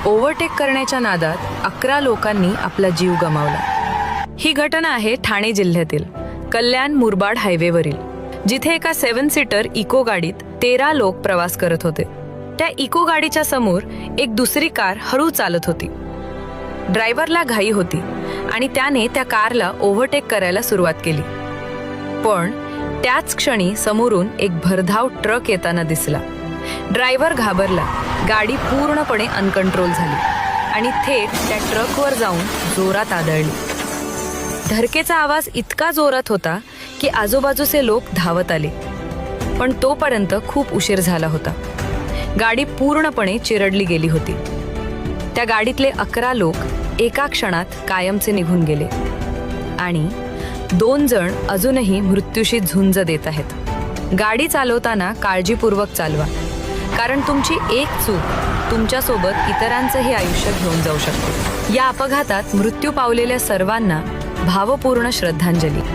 Overtake करण्याच्या नादात 11 लोकांनी आपला जीव गमावला। ही घटना आहे ठाणे जिल्ह्यातील कल्याण मुरबाड हायवेवरील, जिथे एका 7 सीटर इको गाडीत 13 लोक प्रवास करत होते। त्या इको गाडीच्या समोर एक दुसरी कार हळू चालत होती। ड्रायव्हरला घाई होती आणि त्याने त्या कारला ओव्हरटेक करायला सुरुवात केली, पण त्याच क्षणी समोरून एक भरधाव ट्रक येताना दिसला। ड्रायव्हर घाबरला, गाडी पूर्णपणे अनकंट्रोल झाली आणि थेट त्या ट्रकवर जाऊन जोरात आदळली। धडकेचा आवाज इतका जोरात होता की आजूबाजूचे लोक धावत आले, पण तोपर्यंत खूप उशीर झाला होता। गाडी पूर्णपणे चिरडली गेली होती। त्या गाडीतले 11 लोक एका क्षणात कायमचे निघून गेले आणि 2 जण अजूनही मृत्यूशी झुंज देत आहेत। गाडी चालवताना काळजीपूर्वक चालवा, कारण तुमची एक चूक तुमच्यासोबत इतरांचंही आयुष्य घेऊन जाऊ शकते। या अपघातात मृत्यू पावलेल्या सर्वांना भावपूर्ण श्रद्धांजली।